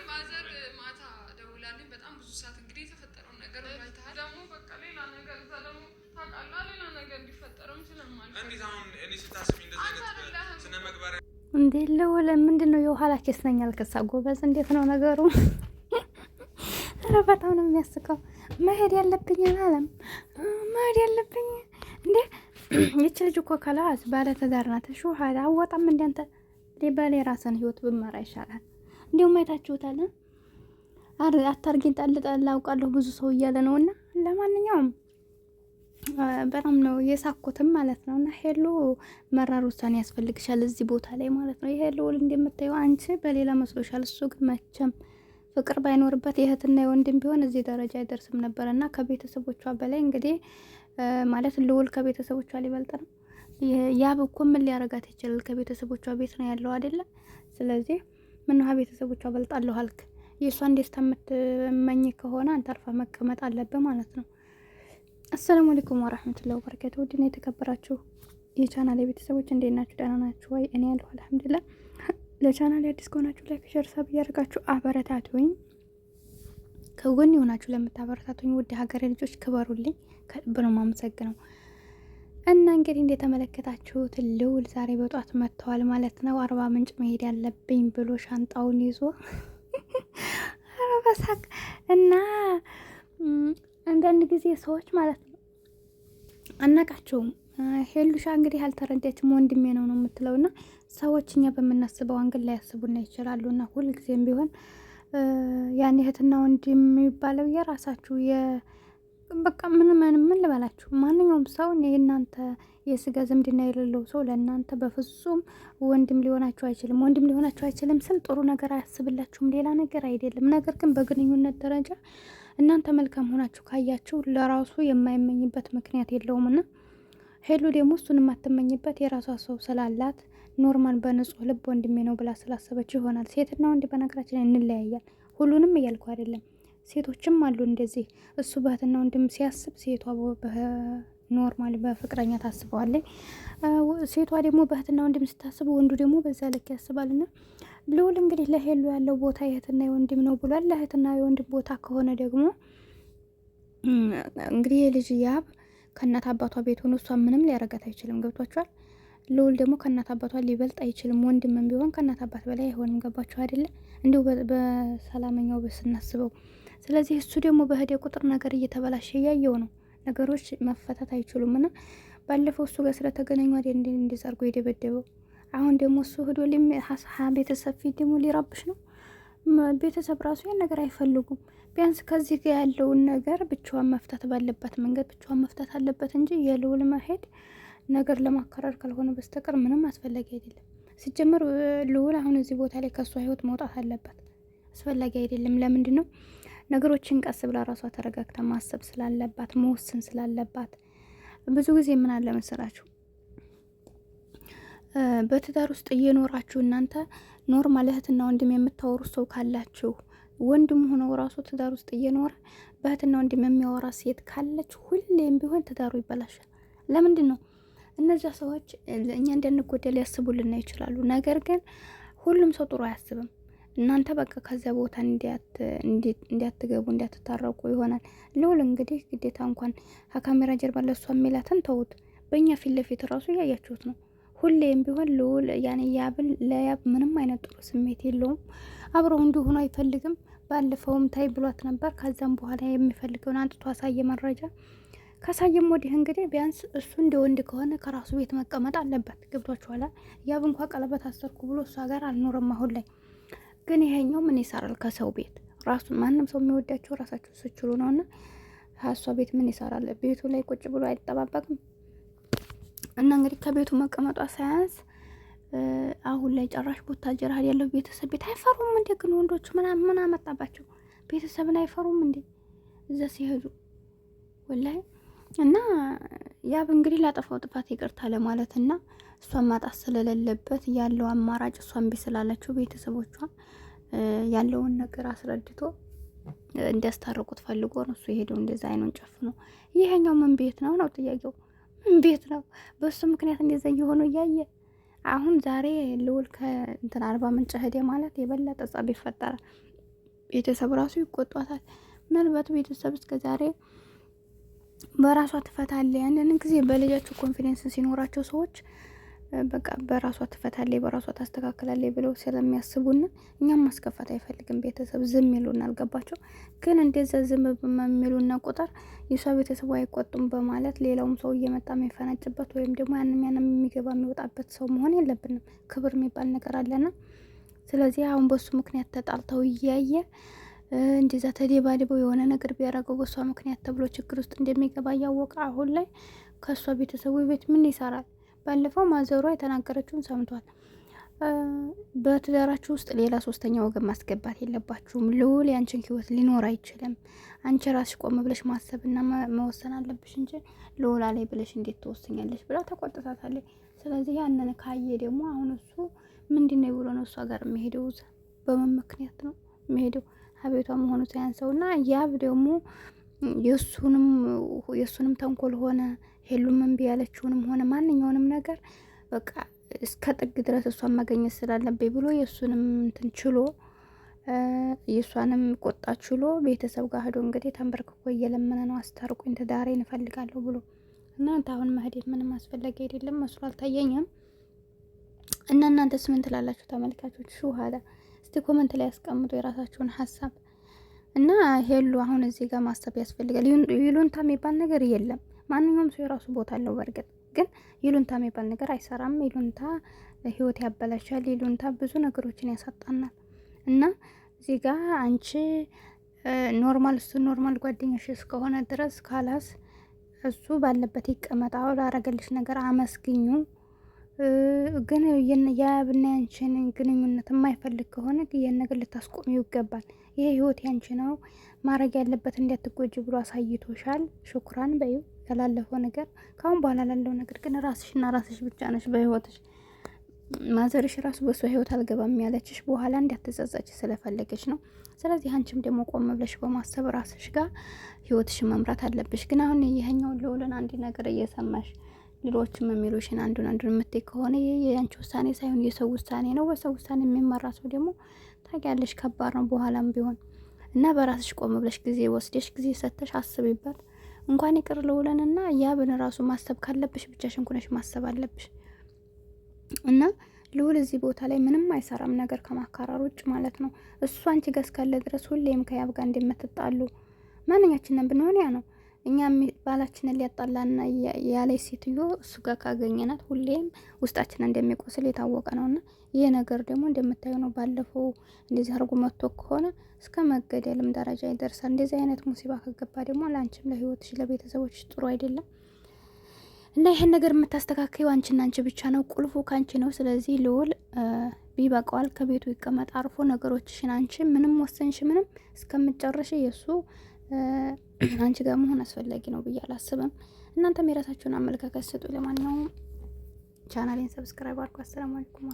ማዘር ማታ ደውላልኝ በጣም ብዙ ሰዓት እንግዲህ የተፈጠረውን ነገር ባይታል ደግሞ በቃ ሌላ ነገር እዛ ደግሞ ታውቃለህ ሌላ ነገር እንዲፈጠርም ስለማልፈልግ እንዴት አሁን እኔ ስታስቢ እንደዚህ አይነት ስነ ምግባር እንዴ ለወለ ምንድነው የኋላ ኬስ ነኝ አልከሳ ጎበዝ እንዴት ነው ነገሩ? ኧረ በጣም ነው የሚያስቀው። መሄድ ያለብኝ አለም መሄድ ያለብኝ እንዴ ይቺ ልጅ እኮ ከላስ ባለ ትዳር ናት። ሹ ሀዳ አወጣም እንደ አንተ ባለ የራስን ህይወት ብመራ ይሻላል። እንዲሁም አይታችሁታል። አታርጊኝ ጣል አውቃለሁ ብዙ ሰው እያለ ነውና ለማንኛውም በጣም ነው የሳኩትም ማለት ነውና ሄሎ መራር ውሳኔ ያስፈልግሻል እዚህ ቦታ ላይ ማለት ነው። ይሄ ልውል እንደምታየው አንቺ በሌላ መስሎሻል። እሱ ግን መቼም ፍቅር ባይኖርበት የእህትና የወንድም ቢሆን እዚህ ደረጃ አይደርስም ነበርና ከቤተሰቦቿ በላይ እንግዲህ ማለት ልውል ከቤተሰቦቿ ሊበልጥ ነው። ያብ እኮ ምን ሊያረጋት ይችላል? ከቤተሰቦቿ ቤት ነው ያለው አይደለ? ስለዚህ ምን ቤተሰቦቿ በልጣለሁ አልክ? የእሷን ደስታ የምትመኝ ከሆነ አንተ አርፋ መቀመጥ አለብህ ማለት ነው። አሰላሙ አለይኩም ወራህመቱላሂ ወበረካቱ። ውድና የተከበራችሁ የቻናል ቤተሰቦች እንዴት ናችሁ? ደህና ናችሁ ወይ? እኔ ያለሁ አልሐምዱሊላህ። ለቻናል አዲስ ከሆናችሁ ላይክ፣ ሼር፣ ሰብ እያደረጋችሁ አበረታቱኝ። ከጎን የሆናችሁ ለምታበረታቱኝ ውድ ሀገሬ ልጆች ክበሩልኝ። ከልብ ነው የማመሰግነው። እና እንግዲህ እንደተመለከታችሁት ልውል ዛሬ በጧት መጥተዋል ማለት ነው። አርባ ምንጭ መሄድ ያለብኝ ብሎ ሻንጣውን ይዞ በሳቅ እና አንዳንድ ጊዜ ሰዎች ማለት ነው አናቃቸውም። ሄሉሻ እንግዲህ አልተረዳችም። ወንድሜ ነው የምትለውና ሰዎች እኛ በምናስበው አንግል ላይ ያስቡና ይችላሉና ሁልጊዜም ቢሆን ያን እህትና ወንድም የሚባለው የራሳችሁ በቃ ምን ልበላችሁ፣ ማንኛውም ሰው የእናንተ የስጋ ዝምድና የሌለው ሰው ለእናንተ በፍጹም ወንድም ሊሆናችሁ አይችልም። ወንድም ሊሆናችሁ አይችልም ስል ጥሩ ነገር አያስብላችሁም፣ ሌላ ነገር አይደለም። ነገር ግን በግንኙነት ደረጃ እናንተ መልካም ሆናችሁ ካያችሁ ለራሱ የማይመኝበት ምክንያት የለውምና ሄሉ ደግሞ እሱን የማትመኝበት የራሷ ሰው ስላላት ኖርማል በንጹህ ልብ ወንድሜ ነው ብላ ስላሰበች ይሆናል። ሴትና ወንድ በነገራችን ላይ እንለያያል። ሁሉንም እያልኩ አይደለም። ሴቶችም አሉ እንደዚህ እሱ በእህትና ወንድም ሲያስብ ሴቷ ኖርማል በፍቅረኛ ታስበዋለች። ሴቷ ደግሞ በእህትና ወንድም ስታስብ ወንዱ ደግሞ በዛ ልክ ያስባልና ልውል እንግዲህ ለሄሉ ያለው ቦታ የእህትና የወንድም ነው ብሏል። ለእህትና የወንድም ቦታ ከሆነ ደግሞ እንግዲህ የልጅ ያብ ከእናት አባቷ ቤት ሆኖ እሷ ምንም ሊያረጋት አይችልም። ገብቷችኋል? ልውል ደግሞ ከእናት አባቷ ሊበልጥ አይችልም። ወንድምም ቢሆን ከእናት አባት በላይ አይሆንም። ገባችሁ አይደለ? እንዲሁ በሰላመኛው ስናስበው። ስለዚህ እሱ ደግሞ በህደ ቁጥር ነገር እየተበላሸ እያየው ነው። ነገሮች መፈታት አይችሉም እና ባለፈው እሱ ጋር ስለተገናኙ አይደል እንዲዘርጎ የደበደበው። አሁን ደግሞ እሱ ህዶ ቤተሰብ ፊት ደግሞ ሊረብሽ ነው። ቤተሰብ ራሱ ያን ነገር አይፈልጉም። ቢያንስ ከዚህ ጋር ያለውን ነገር ብቻዋን መፍታት ባለባት መንገድ ብቻዋን መፍታት አለበት እንጂ የልውል መሄድ ነገር ለማከራር ካልሆነ በስተቀር ምንም አስፈላጊ አይደለም። ሲጀምር ልውል አሁን እዚህ ቦታ ላይ ከሷ ህይወት መውጣት አለበት። አስፈላጊ አይደለም። ለምንድን ነው ነገሮችን ቀስ ብላ ራሷ ተረጋግታ ማሰብ ስላለባት መወሰን ስላለባት። ብዙ ጊዜ ምን አለ መሰላችሁ በትዳር ውስጥ እየኖራችሁ እናንተ ኖርማል እህትና ወንድም የምታወሩ ሰው ካላችሁ ወንድም ሆነው ራሱ ትዳር ውስጥ እየኖረ በእህትና ወንድም የሚያወራ ሴት ካለች ሁሌም ቢሆን ትዳሩ ይበላሻል። ለምንድን ነው? እነዚያ ሰዎች እኛ እንድንጎዳ ሊያስቡልና ይችላሉ። ነገር ግን ሁሉም ሰው ጥሩ አያስብም። እናንተ በቃ ከዚያ ቦታ እንዲያትገቡ እንዲያትታረቁ ይሆናል። ልውል እንግዲህ ግዴታ እንኳን ከካሜራ ጀርባ ለሷ የሚላትን ተውት፣ በእኛ ፊት ለፊት ራሱ እያያችሁት ነው። ሁሌም ቢሆን ልውል ያኔ ለያብ ምንም አይነት ጥሩ ስሜት የለውም። አብረው እንዲሆኑ አይፈልግም። ባለፈውም ታይ ብሏት ነበር። ከዛም በኋላ የሚፈልገውን አንጥቶ አሳየ መረጃ። ካሳየም ወዲህ እንግዲህ ቢያንስ እሱ እንደ ወንድ ከሆነ ከራሱ ቤት መቀመጥ አለበት። ገብቷችኋል? ያብ እንኳ ቀለበት አሰርኩ ብሎ እሷ ጋር አልኖረም አሁን ላይ። ግን ይሄኛው ምን ይሰራል ከሰው ቤት? ራሱ ማንም ሰው የሚወዳቸው ራሳቸው ስችሉ ነውና እሷ ቤት ምን ይሰራል? ቤቱ ላይ ቁጭ ብሎ አይጠባበቅም። እና እንግዲህ ከቤቱ መቀመጧ ሳያንስ አሁን ላይ ጨራሽ ቡታጀራ ያለው ቤተሰብ ቤት አይፈሩም እንዴ? ግን ወንዶቹ ምን አመጣባቸው? ቤተሰብን አይፈሩም እንዴ እዛ ሲሄዱ? ወላሂ። እና ያብ እንግዲህ ላጠፋው ጥፋት ይቅርታ ለማለት እና እሷን ማጣት ስለሌለበት ያለው አማራጭ እሷን ቢስላለችው ቤተሰቦቿ ያለውን ነገር አስረድቶ እንዲያስታርቁት ፈልጎ ነው እሱ የሄደው። እንደዛ አይኑን ጨፍኖ። ይሄኛው ምን ቤት ነው ነው ጥያቄው? ምን ቤት ነው? በሱ ምክንያት እንደዛ እየሆነ እያየ አሁን ዛሬ ልውል ከእንትን አርባ ምንጭ ሄደ ማለት የበለጠ ጸብ ይፈጠራል። ቤተሰብ ራሱ ይቆጧታል። ምናልባት ቤተሰብ እስከዛሬ በራሷ ትፈታለች። አንዳንድ ጊዜ በልጃቸው ኮንፊደንስ ሲኖራቸው ሰዎች በቃ በራሷ ትፈታለች፣ በራሷ ታስተካክላለች ብለው ስለሚያስቡና እኛም ማስከፋት አይፈልግም ቤተሰብ ዝም ይሉና አልገባቸው። ግን እንደዛ ዝም በሚሉና ቁጥር የሷ ቤተሰቡ አይቆጡም በማለት ሌላውም ሰው እየመጣ የሚፈነጭበት ወይም ደግሞ ያንም የሚገባ የሚወጣበት ሰው መሆን የለብንም። ክብር የሚባል ነገር አለና ስለዚህ አሁን በሱ ምክንያት ተጣልተው እያየ እንደዛ ተደባድበው የሆነ ነገር ቢያደርገው በሷ ምክንያት ተብሎ ችግር ውስጥ እንደሚገባ እያወቀ አሁን ላይ ከሷ ቤተሰቡ ቤት ምን ይሰራል? ባለፈው ማዘሯ የተናገረችውን ሰምቷል። በትዳራችሁ ውስጥ ሌላ ሶስተኛ ወገን ማስገባት የለባችሁም። ልዑል ያንቺን ህይወት ሊኖር አይችልም። አንቺ ራስሽ ቆም ብለሽ ማሰብና መወሰን አለብሽ እንጂ ልዑል ላይ ብለሽ እንዴት ትወስኛለሽ ብላ ተቆጥታታለች። ስለዚህ ያንን ካየ ደግሞ አሁን እሱ ምንድነው ብሎ ነው እሷ ጋር የሚሄደው? በምን ምክንያት ነው የሚሄደው? አቤቷ መሆኑ ሳያንሰውና ያብ ደግሞ የሱንም ተንኮል ሆነ ሄሉም እምቢ ያለችውንም ሆነ ማንኛውንም ነገር በቃ እስከ ጥግ ድረስ እሷን ማገኘት ስላለብኝ ብሎ የሱንም እንትን ችሎ የሷንም ቆጣ ችሎ ቤተሰብ ጋር ሄዶ እንግዲህ ተንበርክኮ እየለመነ ነው አስታርቁኝ፣ ትዳሬን እፈልጋለሁ ብሎ እናንተ አሁን መሄድ ምንም አስፈላጊ አይደለም መስሎ አልታየኝም። እና እናንተስ ምን ትላላችሁ ተመልካቾች? ሹሃዳ እስቲ ኮመንት ላይ ያስቀምጡ የራሳችሁን ሀሳብ። እና ሄሉ አሁን እዚህ ጋር ማሰብ ያስፈልጋል። ይሉንታ የሚባል ነገር የለም። ማንኛውም ሰው የራሱ ቦታ አለው። በእርግጥ ግን ይሉንታ የሚባል ነገር አይሰራም። ይሉንታ ህይወት ያበላሻል። ይሉንታ ብዙ ነገሮችን ያሳጣናል። እና እዚህ ጋር አንቺ ኖርማል እሱ ኖርማል ጓደኛሽ እስከሆነ ድረስ ካላስ እሱ ባለበት ይቀመጥ። አሁን ላረገልሽ ነገር አመስግኙ። ግን የአብና ያንቺን ግንኙነት የማይፈልግ ከሆነ ይህን ነገር ልታስቆሚው ይገባል። ይሄ ህይወት ያንቺ ነው፣ ማድረግ ያለበት እንዲያትጎጂ ብሎ አሳይቶሻል። ሹክራን በይው ያላለፈው ነገር። ካሁን በኋላ ላለው ነገር ግን ራስሽና ራስሽ ብቻ ነሽ በህይወትሽ። ማዘርሽ ራሱ በሷ ህይወት አልገባም ያለችሽ በኋላ እንዲያትጸጸች ስለፈለገች ነው። ስለዚህ አንቺም ደግሞ ቆም ብለሽ በማሰብ ራስሽ ጋር ህይወትሽን መምራት አለብሽ። ግን አሁን ይሄኛው ልዑልን አንድ ነገር እየሰማሽ ሌሎችም የሚሉሽን አንዱን የምትይ ከሆነ የአንቺ ውሳኔ ሳይሆን የሰው ውሳኔ ነው። በሰው ውሳኔ የሚመራ ሰው ደግሞ ታውቂያለሽ ከባድ ነው በኋላም ቢሆን እና በራስሽ ቆም ብለሽ ጊዜ ወስደሽ ጊዜ ሰጥተሽ አስቢበት። እንኳን ይቅር ልዑልንና ያብን ራሱ ማሰብ ካለብሽ ብቻሽን ሆነሽ ማሰብ አለብሽ። እና ልዑል እዚህ ቦታ ላይ ምንም አይሰራም ነገር ከማካራር ውጭ ማለት ነው። እሱ አንቺ ጋር እስካለ ድረስ ሁሌም ከያብ ጋር እንደምትጣሉ ማንኛችንን ብንሆን ያ ነው። እኛም ባላችንን ሊያጣላና ያለች ሴትዮ እሱ ጋር ካገኘናት ሁሌም ውስጣችን እንደሚቆስል የታወቀ ነውና ይሄ ነገር ደግሞ እንደምታዩ ነው። ባለፈው እንደዚህ አርጎ መጥቶ ከሆነ እስከ መገደልም ደረጃ ይደርሳል። እንደዚህ አይነት ሙሲባ ከገባ ደግሞ ለአንቺም ለህይወትሽ ለቤተሰቦችሽ ጥሩ አይደለም። እና ይሄን ነገር የምታስተካክዩ አንቺና አንቺ ብቻ ነው። ቁልፉ ካንቺ ነው። ስለዚህ ልዑል ቢበቃዋል ከቤቱ ይቀመጥ አርፎ ነገሮችሽን አንቺ ምንም ወሰንሽ ምንም እስከምጨርሽ የሱ አንቺ ጋር መሆን አስፈላጊ ነው ብዬ አላስብም። እናንተም የራሳችሁን አመለካከት ስጡ። ለማንኛውም ቻናሌን ሰብስክራይብ አድርጉ። አሰላሙ አለይኩም።